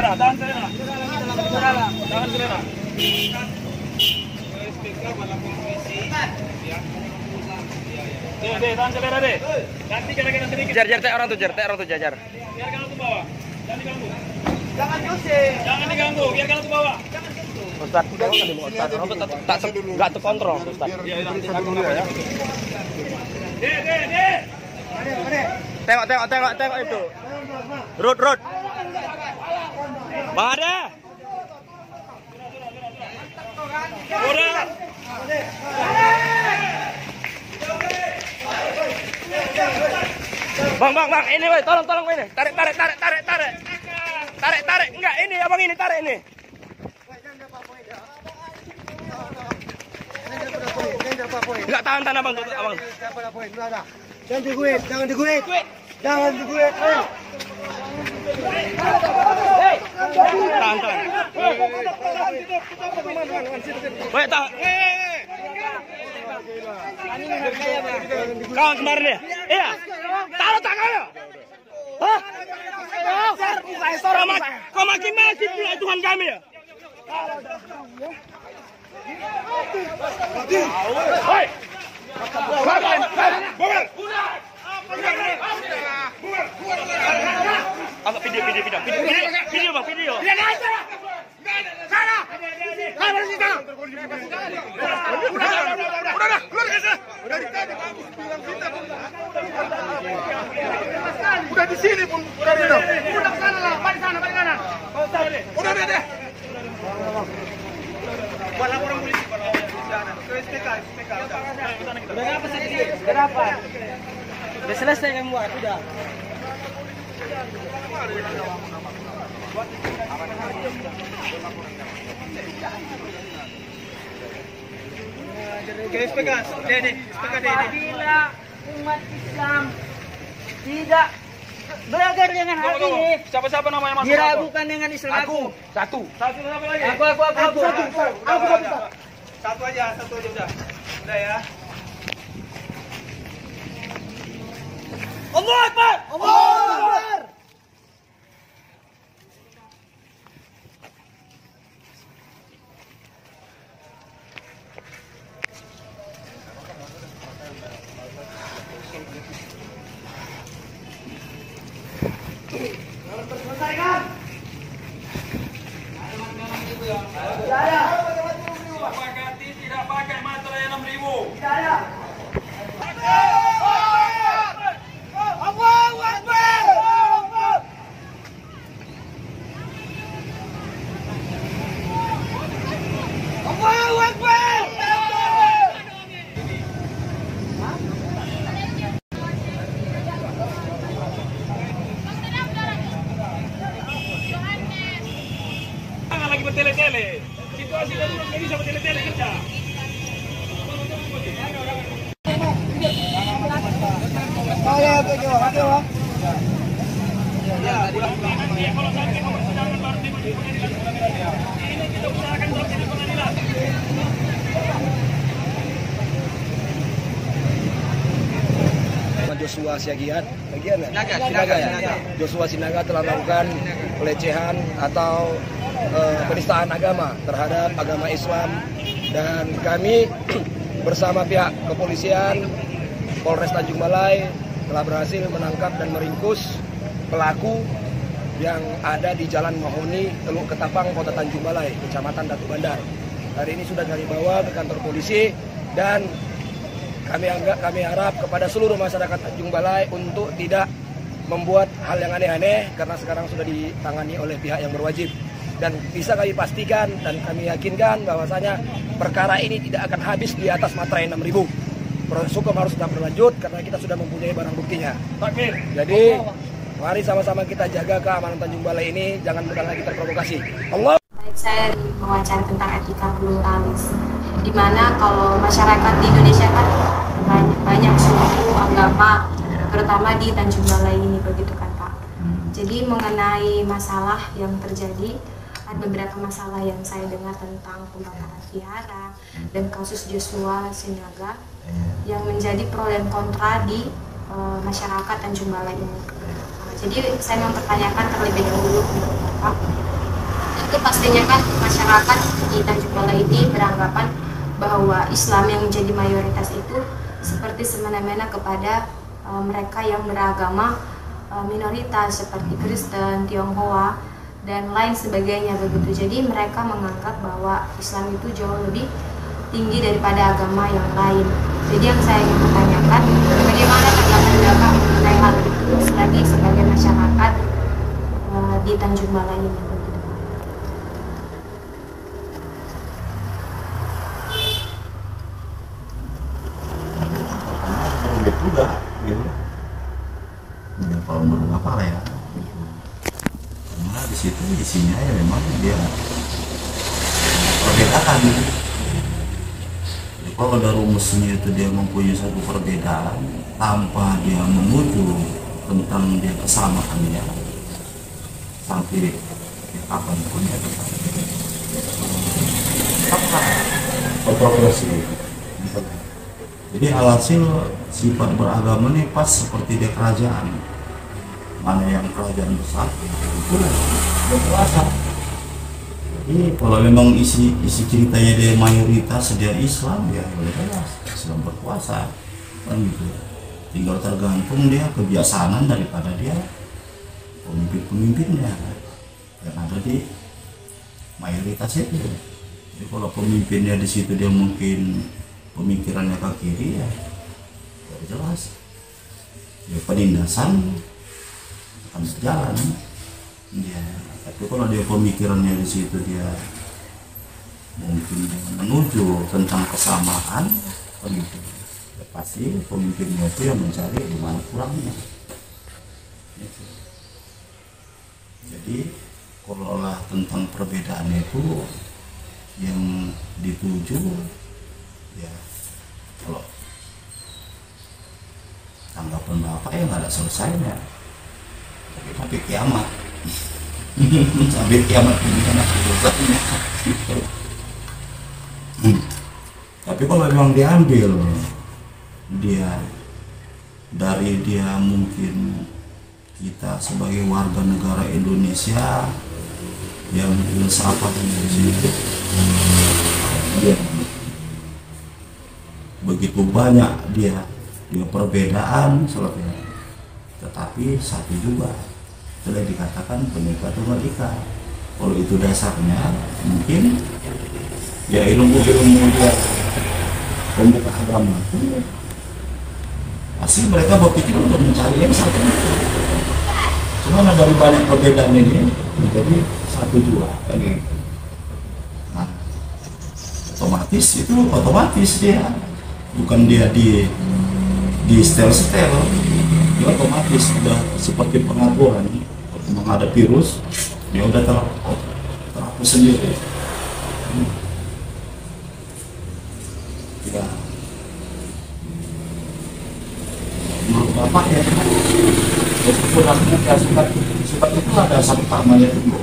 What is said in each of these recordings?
selera, tahan selera. Tahan selera. Deh, tahan selera deh. Nanti kira-kira sedikit. Jar, teh orang tuh jajar. Biar kalau ke bawah. Jangan diganggu. Jangan diganggu, biar kalau ke bawah. Ustaz, tak enggak terkontrol, Ustaz. Iya, nanti dulu ya. Deh. Tengok itu. Rut. Bang Ade. Udah. Bang, ini woi, tolong ini. Tarik. Enggak, ini abang ini tarik ini. Enggak tahan abang tuh, abang. Jangan diguit. Ayo. Tahan. Woi, tahan. Kawan kemarin ya? Iya. Taruh tangannya. Hah? Kau maki-maki pula Tuhan kami ya? Hei! Angkat video bang, video. Udah di sini pun udah ke sana lah, balik kanan. Udah deh. Buat laporan polisi ke SPK. Berapa sih? Berapa? Udah selesai kan buat, udah. Ke SPK, Dede. Apabila umat Islam tidak belajar dengan hal ini, Siapa namanya masuk? diragukan dengan Islam aku. Satu siapa lagi? Aku. Satu aja udah. Udah ya. Allahu Akbar. Sepakati tidak pakai materai 6.000. Tidak ada. Jangan lagi bertele-tele. Situasi darurat nggak bisa bertele-tele kerja. Kalau sampai persidangan baru di pengadilan. Ini kita usahakan di pengadilan. Joshua Sinaga ya? Joshua Sinaga telah melakukan pelecehan atau penistaan agama terhadap agama Islam, dan kami bersama pihak kepolisian Polres Tanjung Balai telah berhasil menangkap dan meringkus pelaku yang ada di Jalan Mahoni, Teluk Ketapang, Kota Tanjung Balai, Kecamatan Datu Bandar. Hari ini sudah kami bawa ke kantor polisi, dan kami harap kepada seluruh masyarakat Tanjung Balai untuk tidak membuat hal yang aneh-aneh, karena sekarang sudah ditangani oleh pihak yang berwajib. Dan bisa kami pastikan dan kami yakinkan bahwasanya perkara ini tidak akan habis di atas materai 6.000. Proses hukum harus tetap berlanjut karena kita sudah mempunyai barang buktinya. Jadi mari sama-sama kita jaga keamanan Tanjung Balai ini, jangan mudah lagi terprovokasi. Allah. Saya diwawancara tentang etika pluralis, di mana kalau masyarakat di Indonesia kan banyak suku, agama, terutama di Tanjung Balai ini, begitu kan Pak. Jadi mengenai masalah yang terjadi, ada beberapa masalah yang saya dengar tentang pembakaran vihara dan kasus Joshua Sinaga yang menjadi pro dan kontra di masyarakat Tanjung Balai ini. Jadi saya mempertanyakan terlebih dahulu untuk Bapak, itu pastinya kan masyarakat di Tanjung Balai ini beranggapan bahwa Islam yang menjadi mayoritas itu seperti semena-mena kepada mereka yang beragama minoritas seperti Kristen, Tionghoa, dan lain sebagainya begitu. Jadi mereka menganggap bahwa Islam itu jauh lebih tinggi daripada agama yang lain. Jadi yang saya ingin pertanyakan, bagaimana tanggapan Bapak mengenai hal itu selagi sebagai masyarakat di Tanjung Balai ini begitu. Udah gitu ya, kalau menurut apa lah ya gitu. Karena di situ isinya ya memang dia perbedaan gitu. Jadi kalau ada rumusnya itu dia mempunyai satu perbedaan tanpa dia menuju tentang dia kesamaannya sampai ya, kapanpun ya tetap kontroversi. Jadi alhasil sifat beragama ini pas seperti dia kerajaan. Mana yang kerajaan besar, itulah berkuasa. Jadi kalau memang isi ceritanya dia mayoritas dia Islam, ya jelas Islam berkuasa, kan gitu. Tinggal tergantung dia kebiasaan daripada dia pemimpin-pemimpinnya yang ada di mayoritas itu. Jadi kalau pemimpinnya di situ dia mungkin pemikirannya ke kiri ya jelas ya penindasan akan berjalan ya. Tapi kalau dia pemikirannya di situ dia mungkin menuju tentang kesamaan begitu ya, pasti pemimpinnya itu yang mencari di mana kurangnya gitu. Jadi kalau lah tentang perbedaan itu yang dituju ya, kalau tanggapan Bapak ya nggak ada selesainya sampai kiamat sampai kiamat ini kan selesainya. Tapi kalau memang diambil dia dari dia mungkin kita sebagai warga negara Indonesia yang filsafat di sini dia begitu banyak dia perbedaan selebihnya, tetapi satu juga sudah dikatakan Bhinneka Tunggal Ika. Kalau itu dasarnya mungkin ya ilmu dia pembuka agama itu pasti mereka berpikir untuk mencari yang satu itu. Cuma dari banyak perbedaan ini menjadi satu juga kan gitu. Nah, otomatis dia bukan dia di setel dia otomatis sudah seperti pengaturan. Kalau memang ada virus dia udah terhapus sendiri ya. Menurut Bapak ya sifat itu ada dasar utamanya dulu.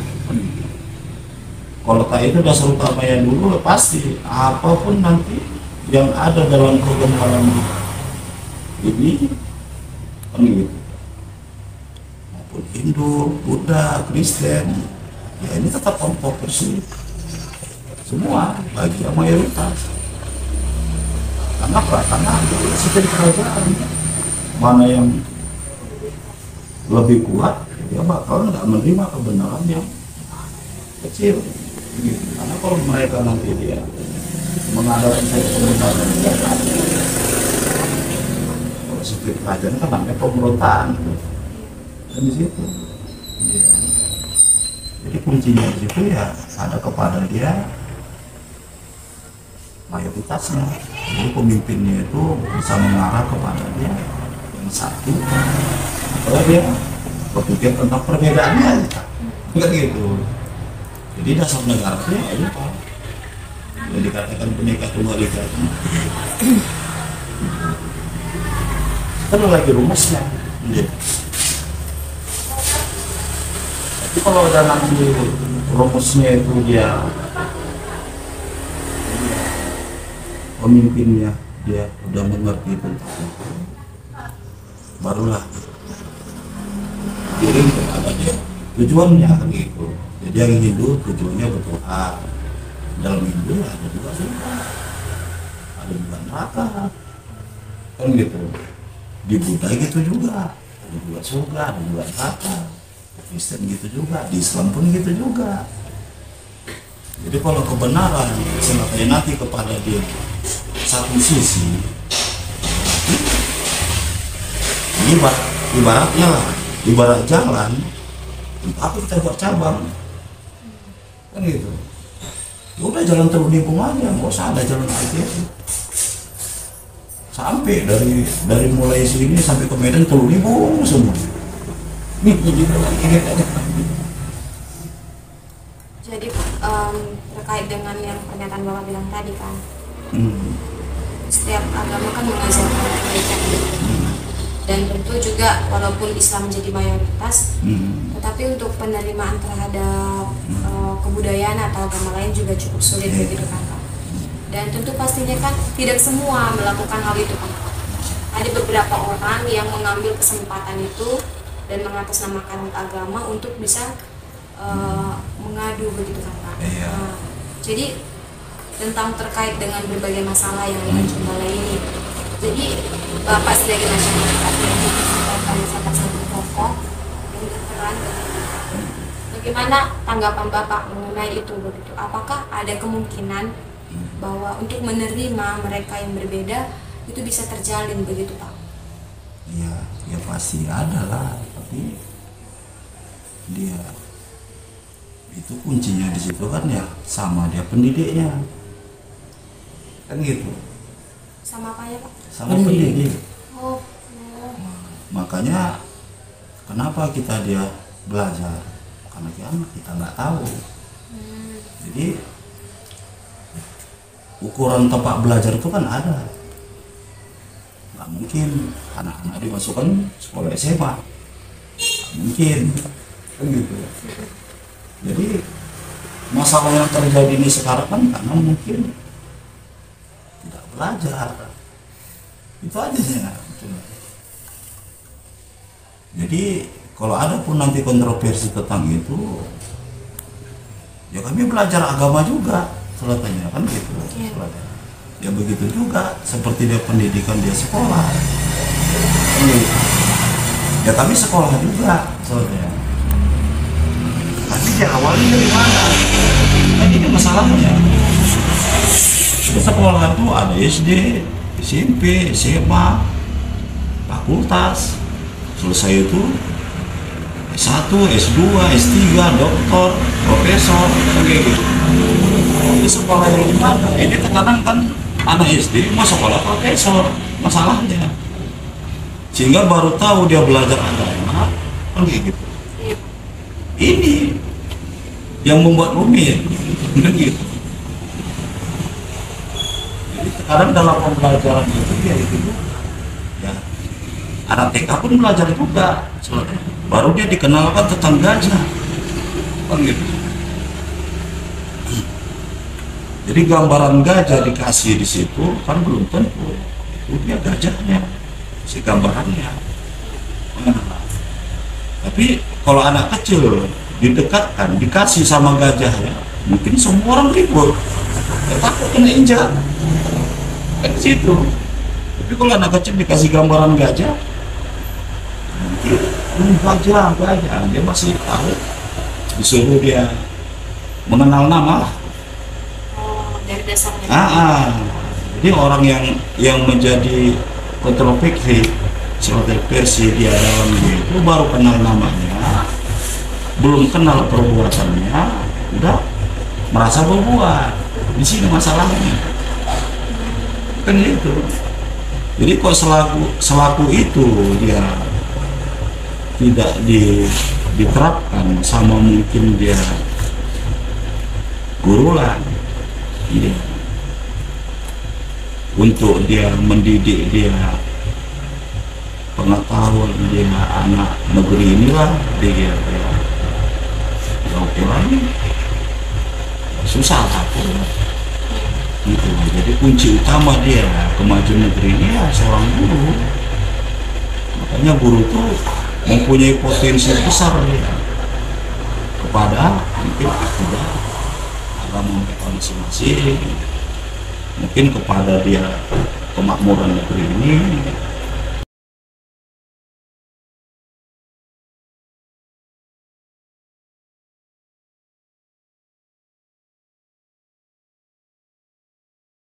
Kalau tak itu dasar utamanya dulu pasti apapun nanti yang ada dalam perkembangan ini kan gitu, maupun Hindu, Buddha, Kristen ya ini tetap kontroversi semua bagi yang mayoritas. Karena apa? Karena seperti kerajaan mana yang lebih kuat dia bakal nggak menerima kebenaran yang kecil gitu. Karena kalau mereka nanti dia mengadakan satu kebenaran yang kalau seperti kerajaan kan namanya pemberontakan dan di situ ya. Jadi kuncinya di situ ya ada kepada dia mayoritasnya. Jadi pemimpinnya itu bisa mengarah kepada dia yang satu. Kalau dia berpikir tentang perbedaannya, enggak gitu. Jadi dasar negara itu ya itu yang dikatakan Bhinneka Tunggal Ika. Terus lagi rumusnya. Tapi kalau udah nanti rumusnya itu dia pemimpinnya dia udah mengerti tentang itu, barulah kirim kepada dia tujuannya kan gitu. Jadi yang Hindu tujuannya berdoa. Dalam Hindu ada juga surga, ada juga neraka, kan gitu. Di Buddha gitu juga, ada juga surga, ada juga neraka. Kristen gitu juga, di Islam pun gitu juga. Jadi kalau kebenaran semakin nanti kepada dia satu sisi, ibaratnya lah, ibarat jalan, apa kita buat cabang, kan gitu. Ya udah jalan terhubung aja, nggak usah ada jalan alternatif. Sampai dari mulai sini sampai ke Medan terhubung semua. Jadi terkait dengan yang pernyataan Bapak bilang tadi kan, setiap agama kan mengajarkan kebaikan, dan tentu juga walaupun Islam menjadi mayoritas, tetapi untuk penerimaan terhadap kebudayaan atau agama lain juga cukup sulit begitu kan Pak. Dan tentu pastinya kan tidak semua melakukan hal itu kan Pak. Ada beberapa orang yang mengambil kesempatan itu dan mengatasnamakan agama untuk bisa mengadu begitu kan Pak. Nah, jadi tentang terkait dengan berbagai masalah yang di Tanjung Balai ini, jadi Bapak sebagai masyarakat yang disebutkan salah satu tokoh yang berperan, bagaimana tanggapan Bapak mengenai itu begitu? Apakah ada kemungkinan bahwa untuk menerima mereka yang berbeda itu bisa terjalin begitu Pak? Ya pasti ada lah, tapi dia itu kuncinya di situ kan ya sama dia pendidiknya, kan gitu. Sama apa ya Pak? Sama pendidik. Oh. Makanya kenapa dia belajar? Karena kita nggak tahu. Jadi ukuran tempat belajar itu kan ada. Nggak mungkin anak-anak dimasukkan sekolah SMA. Nggak mungkin. Kan gitu. Jadi masalah yang terjadi ini sekarang kan karena mungkin tidak belajar. Itu aja ya. Jadi kalau ada pun nanti kontroversi tentang itu, ya kami belajar agama juga selesainya kan gitu. Ya begitu juga seperti dia pendidikan dia sekolah. Ya kami sekolah juga selesainya. Tapi dia awalnya dari mana? Nah, ini masalahnya. Sekolah itu ada SD, SMP, SMA, fakultas. Selesai itu S1, S2, S3, doktor, profesor, kayak gitu. Ini sekolah yang gimana? Ini terkadang kan anak SD mau sekolah profesor, masalahnya. Sehingga baru tahu dia belajar agama, kan kayak gitu. Ini yang membuat rumit, kan gitu. Jadi sekarang dalam pembelajaran itu ya itu ya anak TK pun belajar juga, baru dia dikenalkan tentang gajah, kan gitu. Jadi gambaran gajah dikasih di situ kan belum tentu itu dia gajahnya, si gambarannya. Tapi kalau anak kecil didekatkan, dikasih sama gajahnya, mungkin semua orang ribut, takut kena injak, kan di situ. Tapi kalau anak kecil dikasih gambaran gajah, mungkin gajah, dia masih tahu, disuruh dia mengenal nama lah. Dari dasarnya. Jadi orang yang menjadi kontroversi dia dalam itu baru kenal namanya, belum kenal perbuatannya, udah merasa berbuat. Di sini masalahnya, kan itu. Jadi kok selaku itu dia tidak diterapkan sama mungkin dia guru lah. Iya. Untuk dia mendidik dia pengetahuan dia anak negeri inilah dia ya ukurannya susah aku gitu. Jadi kunci utama dia kemajuan negeri ini ya seorang guru. Makanya guru itu mempunyai potensi besar ya kepada mungkin akidah agama mereka masing-masing, mungkin kepada dia kemakmuran negeri ini